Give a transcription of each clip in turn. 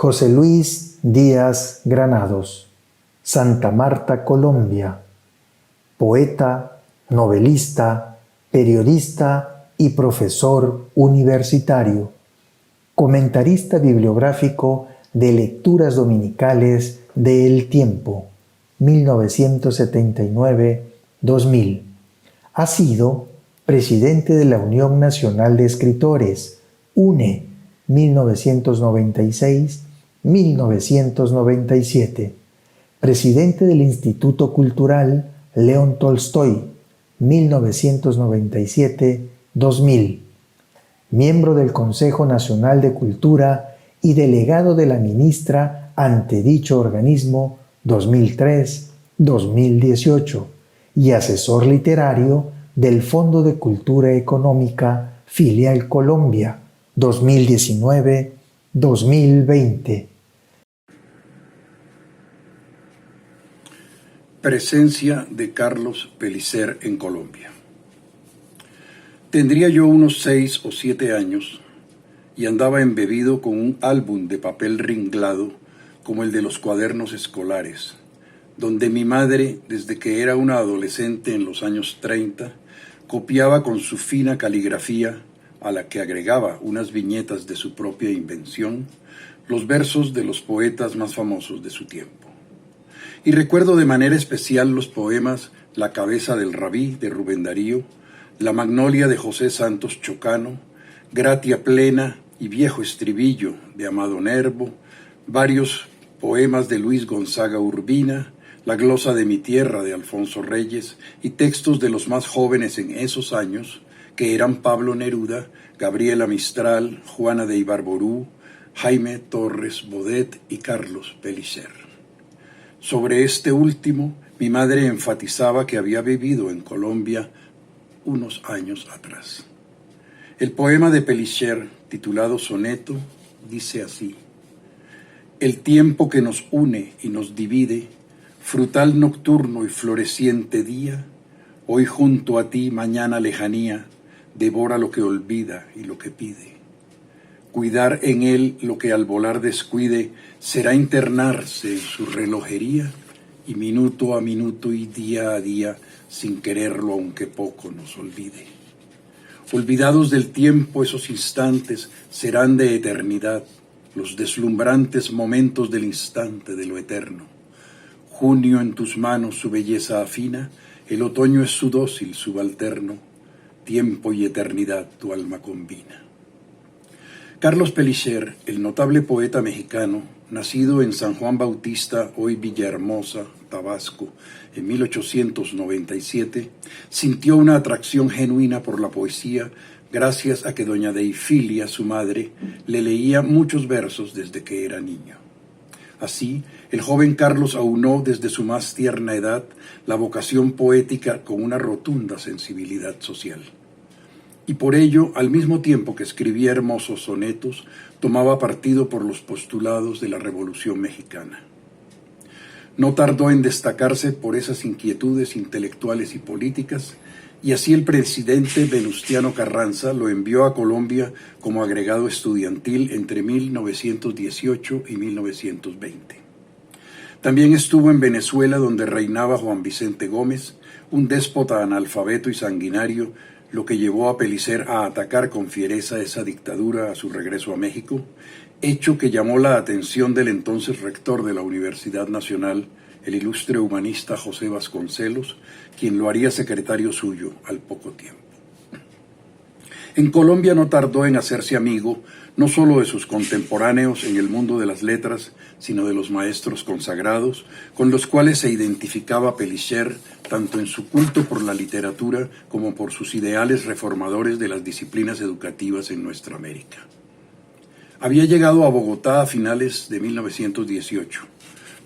José Luis Díaz Granados, Santa Marta, Colombia. Poeta, novelista, periodista y profesor universitario. Comentarista bibliográfico de Lecturas Dominicales de El Tiempo, 1979-2000. Ha sido presidente de la Unión Nacional de Escritores, UNE, 1996-1997. Presidente del Instituto Cultural León Tolstoy, 1997-2000. Miembro del Consejo Nacional de Cultura y delegado de la ministra ante dicho organismo 2003-2018 y asesor literario del Fondo de Cultura Económica Filial Colombia 2019-2020. Presencia de Carlos Pellicer en Colombia. Tendría yo unos 6 o 7 años y andaba embebido con un álbum de papel ringlado como el de los cuadernos escolares, donde mi madre, desde que era una adolescente en los años 30, copiaba con su fina caligrafía, a la que agregaba unas viñetas de su propia invención, los versos de los poetas más famosos de su tiempo. Y recuerdo de manera especial los poemas La cabeza del rabí de Rubén Darío, La magnolia de José Santos Chocano, Gratia plena y Viejo estribillo de Amado Nervo, varios poemas de Luis Gonzaga Urbina, La glosa de mi tierra de Alfonso Reyes y textos de los más jóvenes en esos años, que eran Pablo Neruda, Gabriela Mistral, Juana de Ibarború, Jaime Torres Bodet y Carlos Pellicer. Sobre este último, mi madre enfatizaba que había vivido en Colombia unos años atrás. El poema de Pellicer, titulado Soneto, dice así: el tiempo que nos une y nos divide, frutal nocturno y floreciente día, hoy junto a ti, mañana lejanía, devora lo que olvida y lo que pide. Cuidar en él lo que al volar descuide será internarse en su relojería y minuto a minuto y día a día, sin quererlo aunque poco nos olvide. Olvidados del tiempo esos instantes serán de eternidad, los deslumbrantes momentos del instante de lo eterno. Junio en tus manos su belleza afina, el otoño es su dócil subalterno, tiempo y eternidad tu alma combina. Carlos Pellicer, el notable poeta mexicano, nacido en San Juan Bautista, hoy Villahermosa, Tabasco, en 1897, sintió una atracción genuina por la poesía gracias a que doña Deifilia, su madre, le leía muchos versos desde que era niño. Así, el joven Carlos aunó desde su más tierna edad la vocación poética con una rotunda sensibilidad social. Y por ello, al mismo tiempo que escribía hermosos sonetos, tomaba partido por los postulados de la Revolución Mexicana. No tardó en destacarse por esas inquietudes intelectuales y políticas, y así el presidente Venustiano Carranza lo envió a Colombia como agregado estudiantil entre 1918 y 1920. También estuvo en Venezuela, donde reinaba Juan Vicente Gómez, un déspota analfabeto y sanguinario, lo que llevó a Pellicer a atacar con fiereza esa dictadura a su regreso a México, hecho que llamó la atención del entonces rector de la Universidad Nacional, el ilustre humanista José Vasconcelos, quien lo haría secretario suyo al poco tiempo. En Colombia no tardó en hacerse amigo no solo de sus contemporáneos en el mundo de las letras, sino de los maestros consagrados, con los cuales se identificaba Pellicer tanto en su culto por la literatura como por sus ideales reformadores de las disciplinas educativas en nuestra América. Había llegado a Bogotá a finales de 1918,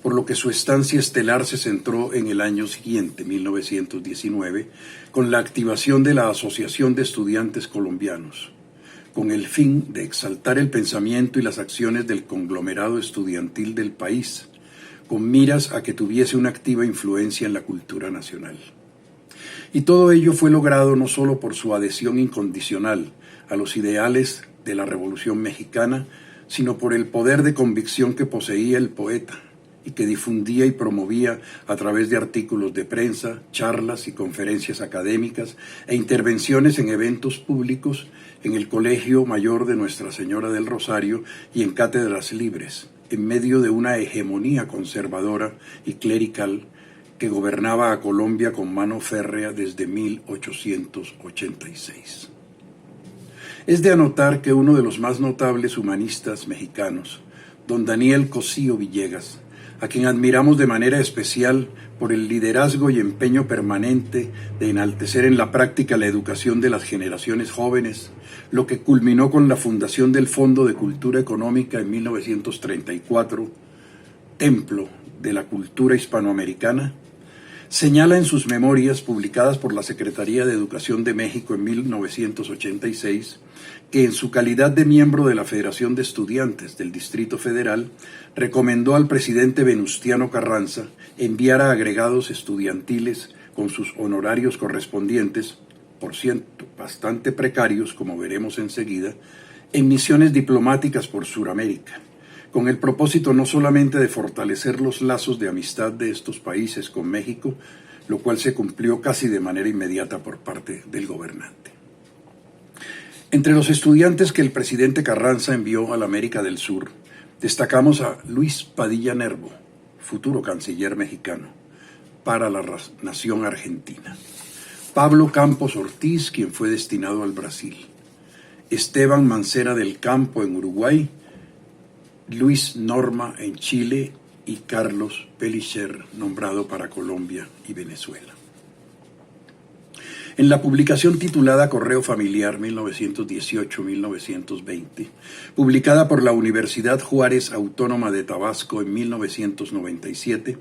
por lo que su estancia estelar se centró en el año siguiente, 1919, con la activación de la Asociación de Estudiantes Colombianos, con el fin de exaltar el pensamiento y las acciones del conglomerado estudiantil del país, con miras a que tuviese una activa influencia en la cultura nacional. Y todo ello fue logrado no solo por su adhesión incondicional a los ideales de la Revolución Mexicana, sino por el poder de convicción que poseía el poeta y que difundía y promovía a través de artículos de prensa, charlas y conferencias académicas e intervenciones en eventos públicos en el Colegio Mayor de Nuestra Señora del Rosario y en cátedras libres, en medio de una hegemonía conservadora y clerical que gobernaba a Colombia con mano férrea desde 1886. Es de anotar que uno de los más notables humanistas mexicanos, don Daniel Cosío Villegas, a quien admiramos de manera especial por el liderazgo y empeño permanente de enaltecer en la práctica la educación de las generaciones jóvenes, lo que culminó con la fundación del Fondo de Cultura Económica en 1934, templo de la cultura hispanoamericana, señala en sus memorias publicadas por la Secretaría de Educación de México en 1986 que en su calidad de miembro de la Federación de Estudiantes del Distrito Federal recomendó al presidente Venustiano Carranza enviar a agregados estudiantiles con sus honorarios correspondientes, por cierto, bastante precarios, como veremos enseguida, en misiones diplomáticas por Suramérica, con el propósito no solamente de fortalecer los lazos de amistad de estos países con México, lo cual se cumplió casi de manera inmediata por parte del gobernante. Entre los estudiantes que el presidente Carranza envió a la América del Sur, destacamos a Luis Padilla Nervo, futuro canciller mexicano, para la nación argentina; Pablo Campos Ortiz, quien fue destinado al Brasil; Esteban Mancera del Campo en Uruguay; Luis Norma en Chile y Carlos Pellicer, nombrado para Colombia y Venezuela. En la publicación titulada Correo Familiar 1918-1920, publicada por la Universidad Juárez Autónoma de Tabasco en 1997,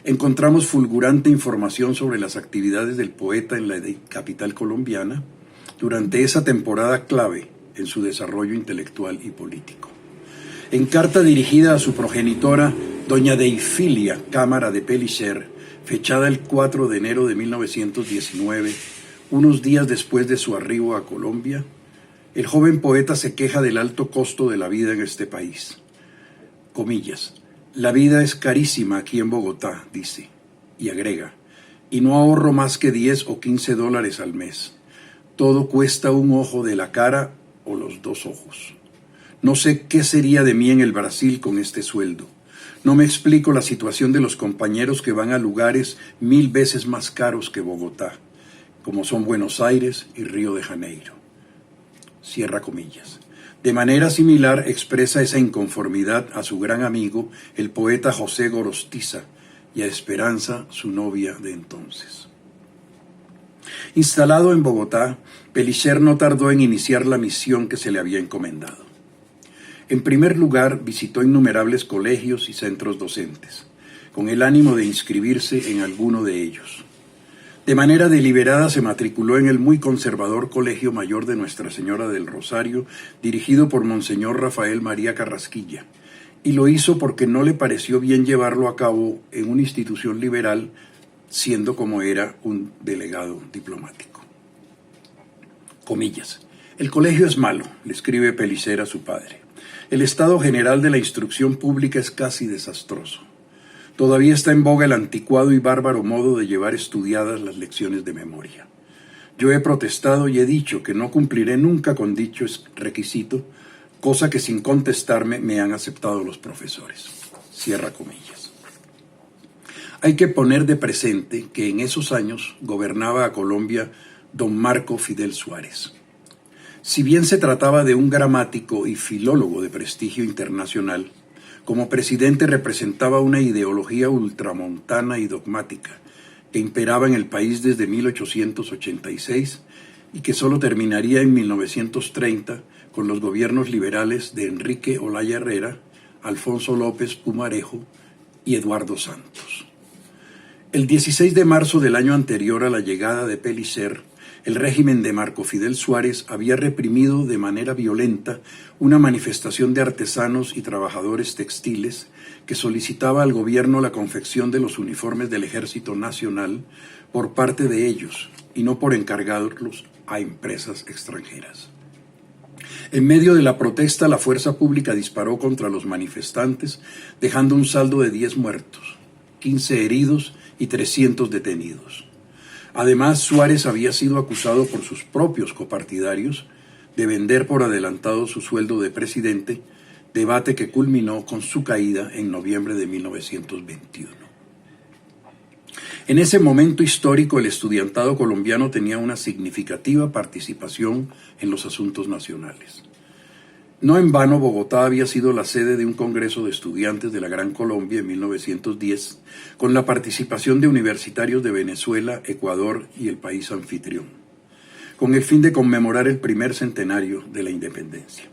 encontramos fulgurante información sobre las actividades del poeta en la capital colombiana durante esa temporada clave en su desarrollo intelectual y político. En carta dirigida a su progenitora, doña Deifilia Cámara de Pellicer, fechada el 4 de enero de 1919, unos días después de su arribo a Colombia, el joven poeta se queja del alto costo de la vida en este país. Comillas, la vida es carísima aquí en Bogotá, dice, y agrega, y no ahorro más que 10 o 15 dólares al mes. Todo cuesta un ojo de la cara o los dos ojos. No sé qué sería de mí en el Brasil con este sueldo. No me explico la situación de los compañeros que van a lugares 1000 veces más caros que Bogotá, como son Buenos Aires y Río de Janeiro. Cierra comillas. De manera similar expresa esa inconformidad a su gran amigo, el poeta José Gorostiza, y a Esperanza, su novia de entonces. Instalado en Bogotá, Pellicer no tardó en iniciar la misión que se le había encomendado. En primer lugar, visitó innumerables colegios y centros docentes, con el ánimo de inscribirse en alguno de ellos. De manera deliberada se matriculó en el muy conservador Colegio Mayor de Nuestra Señora del Rosario, dirigido por Monseñor Rafael María Carrasquilla, y lo hizo porque no le pareció bien llevarlo a cabo en una institución liberal, siendo como era un delegado diplomático. Comillas. El colegio es malo, le escribe Pellicer a su padre. El estado general de la instrucción pública es casi desastroso. Todavía está en boga el anticuado y bárbaro modo de llevar estudiadas las lecciones de memoria. Yo he protestado y he dicho que no cumpliré nunca con dicho requisito, cosa que sin contestarme me han aceptado los profesores. Cierra comillas. Hay que poner de presente que en esos años gobernaba a Colombia don Marco Fidel Suárez. Si bien se trataba de un gramático y filólogo de prestigio internacional, como presidente representaba una ideología ultramontana y dogmática que imperaba en el país desde 1886 y que solo terminaría en 1930 con los gobiernos liberales de Enrique Olaya Herrera, Alfonso López Pumarejo y Eduardo Santos. El 16 de marzo del año anterior a la llegada de Pellicer, el régimen de Marco Fidel Suárez había reprimido de manera violenta una manifestación de artesanos y trabajadores textiles que solicitaba al gobierno la confección de los uniformes del Ejército Nacional por parte de ellos y no por encargarlos a empresas extranjeras. En medio de la protesta, la fuerza pública disparó contra los manifestantes, dejando un saldo de 10 muertos, 15 heridos y 300 detenidos. Además, Suárez había sido acusado por sus propios copartidarios de vender por adelantado su sueldo de presidente, debate que culminó con su caída en noviembre de 1921. En ese momento histórico, el estudiantado colombiano tenía una significativa participación en los asuntos nacionales. No en vano, Bogotá había sido la sede de un congreso de estudiantes de la Gran Colombia en 1910, con la participación de universitarios de Venezuela, Ecuador y el país anfitrión, con el fin de conmemorar el primer centenario de la independencia.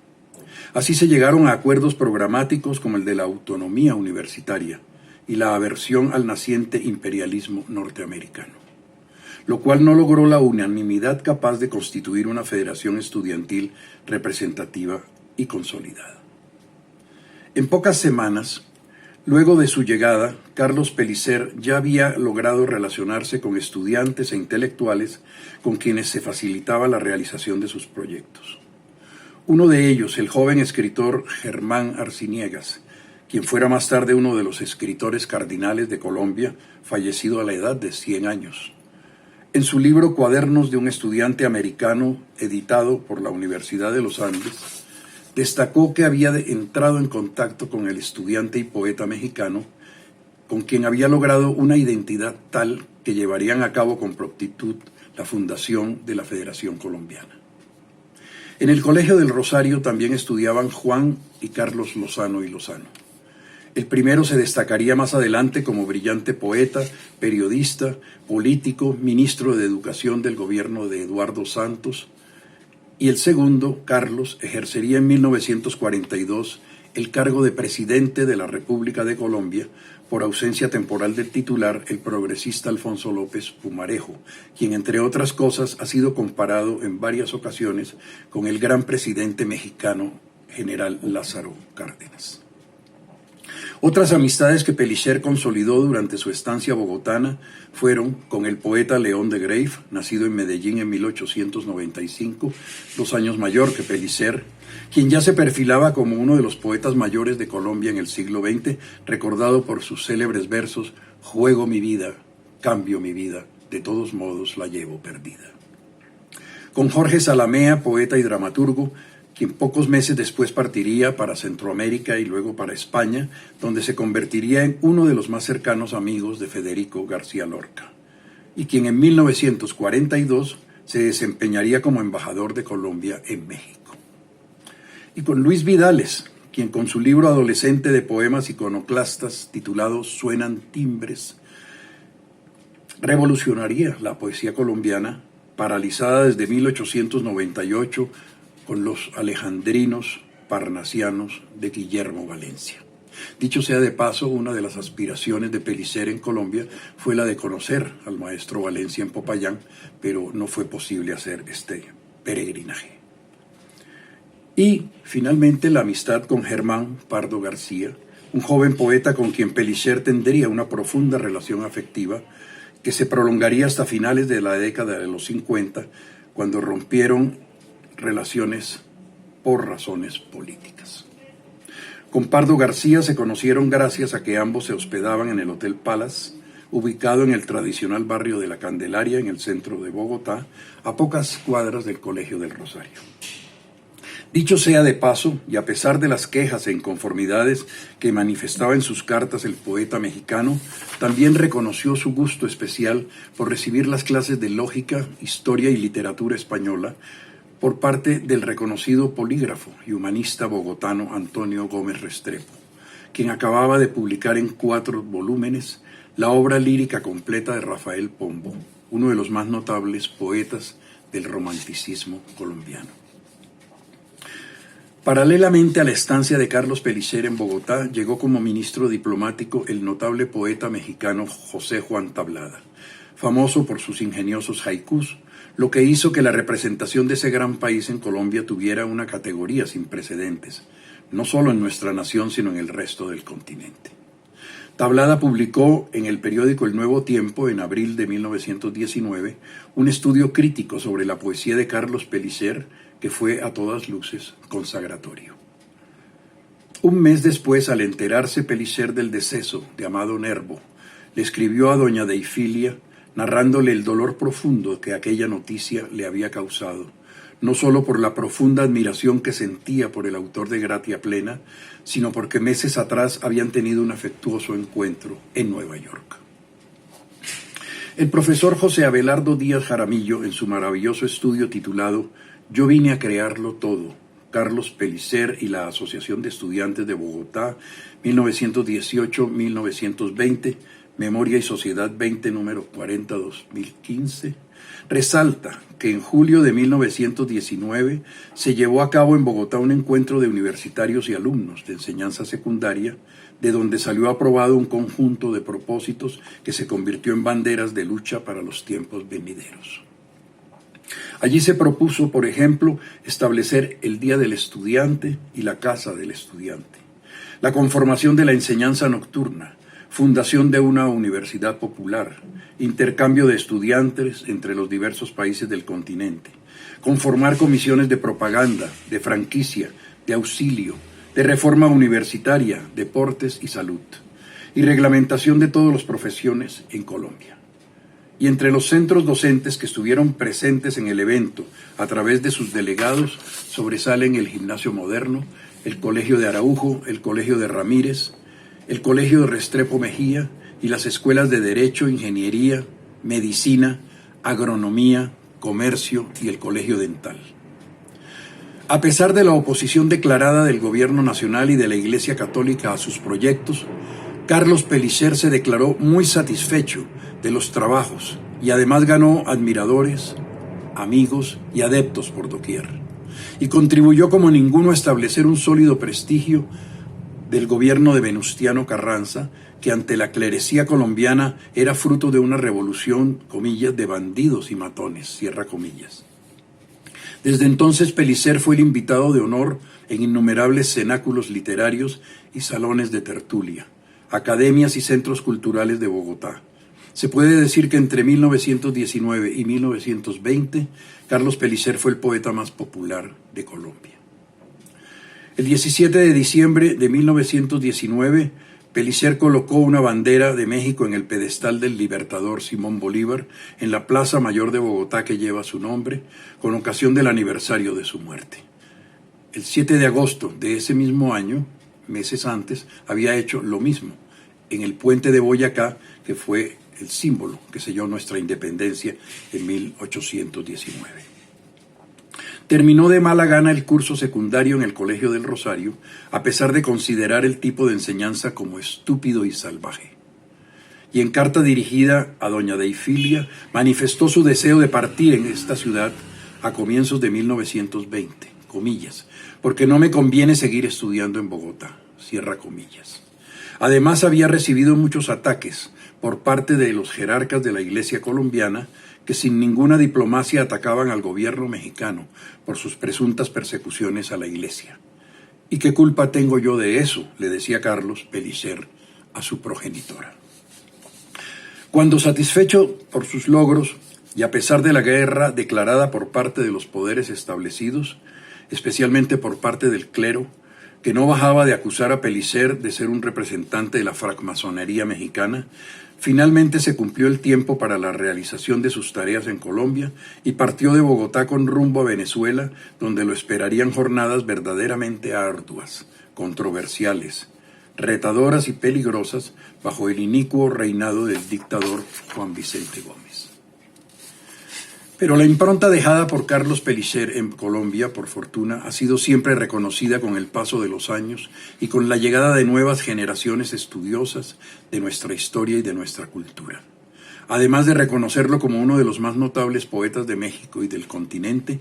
Así se llegaron a acuerdos programáticos como el de la autonomía universitaria y la aversión al naciente imperialismo norteamericano, lo cual no logró la unanimidad capaz de constituir una federación estudiantil representativa y consolidada. En pocas semanas, luego de su llegada, Carlos Pellicer ya había logrado relacionarse con estudiantes e intelectuales con quienes se facilitaba la realización de sus proyectos. Uno de ellos, el joven escritor Germán Arciniegas, quien fuera más tarde uno de los escritores cardinales de Colombia, fallecido a la edad de 100 años. En su libro Cuadernos de un estudiante americano, editado por la Universidad de los Andes, destacó que había entrado en contacto con el estudiante y poeta mexicano, con quien había logrado una identidad tal que llevarían a cabo con prontitud la fundación de la Federación Colombiana. En el Colegio del Rosario también estudiaban Juan y Carlos Lozano y Lozano. El primero se destacaría más adelante como brillante poeta, periodista, político, ministro de Educación del gobierno de Eduardo Santos, y el segundo, Carlos, ejercería en 1942 el cargo de presidente de la República de Colombia por ausencia temporal del titular, el progresista Alfonso López Pumarejo, quien entre otras cosas ha sido comparado en varias ocasiones con el gran presidente mexicano general Lázaro Cárdenas. Otras amistades que Pellicer consolidó durante su estancia bogotana fueron con el poeta León de Greiff, nacido en Medellín en 1895, 2 años mayor que Pellicer, quien ya se perfilaba como uno de los poetas mayores de Colombia en el siglo XX, recordado por sus célebres versos: juego mi vida, cambio mi vida, de todos modos la llevo perdida. Con Jorge Salamea, poeta y dramaturgo, quien pocos meses después partiría para Centroamérica y luego para España, donde se convertiría en uno de los más cercanos amigos de Federico García Lorca, y quien en 1942 se desempeñaría como embajador de Colombia en México. Y con Luis Vidales, quien con su libro adolescente de poemas iconoclastas titulado Suenan timbres, revolucionaría la poesía colombiana, paralizada desde 1898 con los alejandrinos parnasianos de Guillermo Valencia. Dicho sea de paso, una de las aspiraciones de Pellicer en Colombia fue la de conocer al maestro Valencia en Popayán, pero no fue posible hacer este peregrinaje. Y finalmente la amistad con Germán Pardo García, un joven poeta con quien Pellicer tendría una profunda relación afectiva que se prolongaría hasta finales de la década de los 50, cuando rompieron relaciones por razones políticas. Con Pardo García se conocieron gracias a que ambos se hospedaban en el Hotel Palace, ubicado en el tradicional barrio de La Candelaria, en el centro de Bogotá, a pocas cuadras del Colegio del Rosario. Dicho sea de paso, y a pesar de las quejas e inconformidades que manifestaba en sus cartas el poeta mexicano, también reconoció su gusto especial por recibir las clases de lógica, historia y literatura española por parte del reconocido polígrafo y humanista bogotano Antonio Gómez Restrepo, quien acababa de publicar en 4 volúmenes la obra lírica completa de Rafael Pombo, uno de los más notables poetas del romanticismo colombiano. Paralelamente a la estancia de Carlos Pellicer en Bogotá, llegó como ministro diplomático el notable poeta mexicano José Juan Tablada, famoso por sus ingeniosos haikus, lo que hizo que la representación de ese gran país en Colombia tuviera una categoría sin precedentes, no solo en nuestra nación, sino en el resto del continente. Tablada publicó en el periódico El Nuevo Tiempo, en abril de 1919, un estudio crítico sobre la poesía de Carlos Pellicer, que fue a todas luces consagratorio. Un mes después, al enterarse Pellicer del deceso de Amado Nervo, le escribió a doña Deifilia narrándole el dolor profundo que aquella noticia le había causado, no solo por la profunda admiración que sentía por el autor de Gratia Plena, sino porque meses atrás habían tenido un afectuoso encuentro en Nueva York. El profesor José Abelardo Díaz Jaramillo, en su maravilloso estudio titulado Yo vine a crearlo todo, Carlos Pellicer y la Asociación de Estudiantes de Bogotá, 1918-1920, Memoria y Sociedad 20, número 40-2015, resalta que en julio de 1919 se llevó a cabo en Bogotá un encuentro de universitarios y alumnos de enseñanza secundaria, de donde salió aprobado un conjunto de propósitos que se convirtió en banderas de lucha para los tiempos venideros. Allí se propuso, por ejemplo, establecer el Día del Estudiante y la Casa del Estudiante, la conformación de la enseñanza nocturna, fundación de una universidad popular, intercambio de estudiantes entre los diversos países del continente, conformar comisiones de propaganda, de franquicia, de auxilio, de reforma universitaria, deportes y salud, y reglamentación de todas las profesiones en Colombia. Y entre los centros docentes que estuvieron presentes en el evento a través de sus delegados sobresalen el Gimnasio Moderno, el Colegio de Araujo, el Colegio de Ramírez, el Colegio de Restrepo Mejía y las escuelas de Derecho, Ingeniería, Medicina, Agronomía, Comercio y el Colegio Dental. A pesar de la oposición declarada del Gobierno Nacional y de la Iglesia Católica a sus proyectos, Carlos Pellicer se declaró muy satisfecho de los trabajos y además ganó admiradores, amigos y adeptos por doquier, y contribuyó como ninguno a establecer un sólido prestigio del gobierno de Venustiano Carranza, que ante la clerecía colombiana era fruto de una revolución, comillas, de bandidos y matones, cierra comillas. Desde entonces Pellicer fue el invitado de honor en innumerables cenáculos literarios y salones de tertulia, academias y centros culturales de Bogotá. Se puede decir que entre 1919 y 1920, Carlos Pellicer fue el poeta más popular de Colombia. El 17 de diciembre de 1919, Pellicer colocó una bandera de México en el pedestal del Libertador Simón Bolívar en la Plaza Mayor de Bogotá que lleva su nombre, con ocasión del aniversario de su muerte. El 7 de agosto de ese mismo año, meses antes, había hecho lo mismo en el puente de Boyacá, que fue el símbolo que selló nuestra independencia en 1819. Terminó de mala gana el curso secundario en el Colegio del Rosario, a pesar de considerar el tipo de enseñanza como estúpido y salvaje. Y en carta dirigida a doña Deifilia, manifestó su deseo de partir en esta ciudad a comienzos de 1920, comillas, porque no me conviene seguir estudiando en Bogotá, cierra comillas. Además, había recibido muchos ataques por parte de los jerarcas de la Iglesia colombiana, que sin ninguna diplomacia atacaban al gobierno mexicano por sus presuntas persecuciones a la Iglesia. ¿Y qué culpa tengo yo de eso?, le decía Carlos Pellicer a su progenitora. Cuando, satisfecho por sus logros y a pesar de la guerra declarada por parte de los poderes establecidos, especialmente por parte del clero, que no bajaba de acusar a Pellicer de ser un representante de la francmasonería mexicana, finalmente se cumplió el tiempo para la realización de sus tareas en Colombia y partió de Bogotá con rumbo a Venezuela, donde lo esperarían jornadas verdaderamente arduas, controversiales, retadoras y peligrosas bajo el inicuo reinado del dictador Juan Vicente Gómez. Pero la impronta dejada por Carlos Pellicer en Colombia, por fortuna, ha sido siempre reconocida con el paso de los años y con la llegada de nuevas generaciones estudiosas de nuestra historia y de nuestra cultura. Además de reconocerlo como uno de los más notables poetas de México y del continente,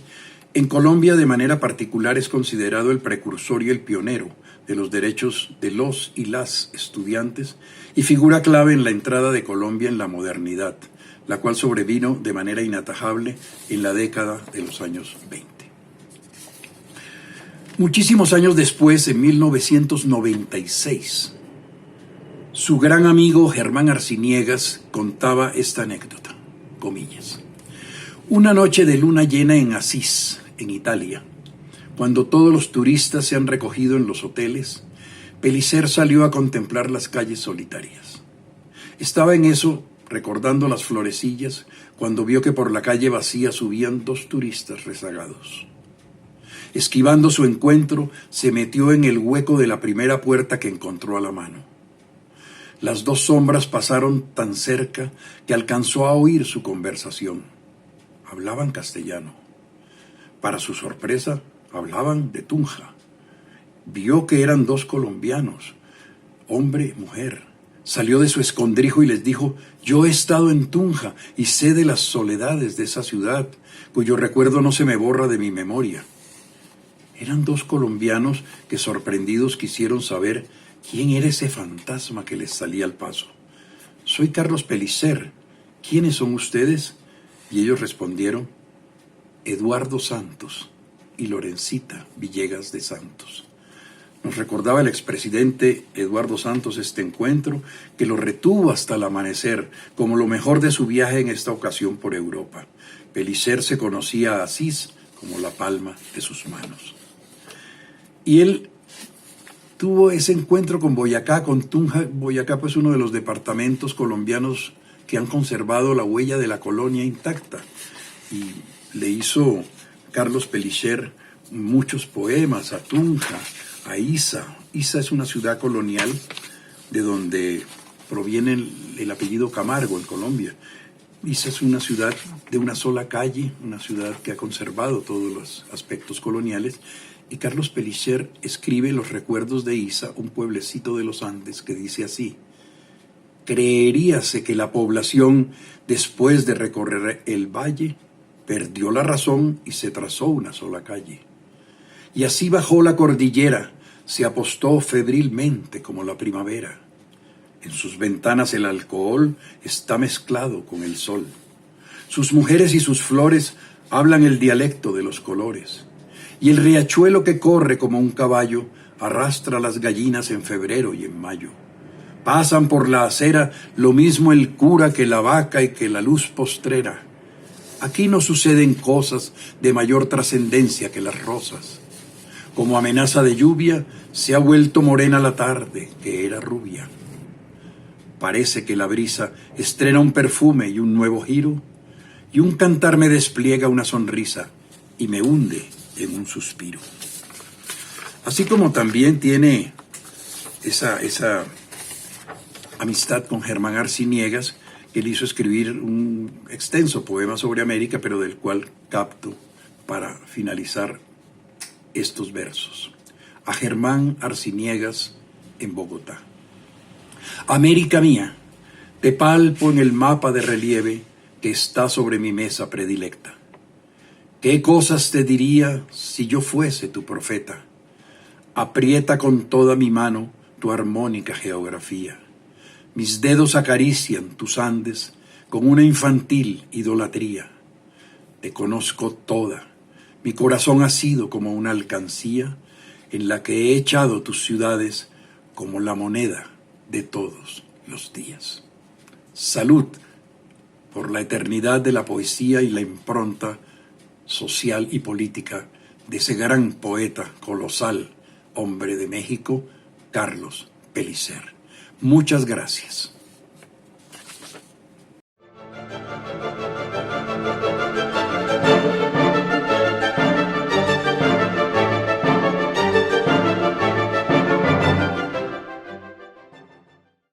en Colombia de manera particular es considerado el precursor y el pionero de los derechos de los y las estudiantes y figura clave en la entrada de Colombia en la modernidad, la cual sobrevino de manera inatajable en la década de los años 20. Muchísimos años después, en 1996, su gran amigo Germán Arciniegas contaba esta anécdota, comillas. Una noche de luna llena en Asís, en Italia, cuando todos los turistas se han recogido en los hoteles, Pellicer salió a contemplar las calles solitarias. Estaba en eso, recordando las florecillas, cuando vio que por la calle vacía subían 2 turistas rezagados. Esquivando su encuentro, se metió en el hueco de la primera puerta que encontró a la mano. Las 2 sombras pasaron tan cerca que alcanzó a oír su conversación. Hablaban castellano. Para su sorpresa, hablaban de Tunja. Vio que eran 2 colombianos, hombre, mujer. Salió de su escondrijo y les dijo: yo he estado en Tunja y sé de las soledades de esa ciudad, cuyo recuerdo no se me borra de mi memoria. Eran 2 colombianos que, sorprendidos, quisieron saber quién era ese fantasma que les salía al paso. Soy Carlos Pellicer. ¿Quiénes son ustedes? Y ellos respondieron: Eduardo Santos y Lorencita Villegas de Santos. Nos recordaba el expresidente Eduardo Santos este encuentro, que lo retuvo hasta el amanecer como lo mejor de su viaje en esta ocasión por Europa. Pellicer se conocía a Asís como la palma de sus manos. Y él tuvo ese encuentro con Boyacá, con Tunja. Boyacá, pues, uno de los departamentos colombianos que han conservado la huella de la colonia intacta. Y le hizo Carlos Pellicer muchos poemas a Tunja, a Isa. Isa es una ciudad colonial de donde proviene el apellido Camargo en Colombia. Isa es una ciudad de una sola calle, una ciudad que ha conservado todos los aspectos coloniales. Y Carlos Pellicer escribe los recuerdos de Isa, un pueblecito de los Andes, que dice así: creeríase que la población, después de recorrer el valle, perdió la razón y se trazó una sola calle. Y así bajó la cordillera, se apostó febrilmente como la primavera. En sus ventanas el alcohol está mezclado con el sol. Sus mujeres y sus flores hablan el dialecto de los colores. Y el riachuelo que corre como un caballo arrastra las gallinas en febrero y en mayo. Pasan por la acera lo mismo el cura que la vaca y que la luz postrera. Aquí no suceden cosas de mayor trascendencia que las rosas. Como amenaza de lluvia, se ha vuelto morena la tarde, que era rubia. Parece que la brisa estrena un perfume y un nuevo giro, y un cantar me despliega una sonrisa y me hunde en un suspiro. Así como también tiene esa amistad con Germán Arciniegas, que le hizo escribir un extenso poema sobre América, pero del cual capto para finalizar estos versos. A Germán Arciniegas, en Bogotá. América mía, te palpo en el mapa de relieve que está sobre mi mesa predilecta. ¿Qué cosas te diría si yo fuese tu profeta? Aprieta con toda mi mano tu armónica geografía. Mis dedos acarician tus Andes con una infantil idolatría. Te conozco toda. Mi corazón ha sido como una alcancía en la que he echado tus ciudades como la moneda de todos los días. Salud por la eternidad de la poesía y la impronta social y política de ese gran poeta colosal, hombre de México, Carlos Pellicer. Muchas gracias.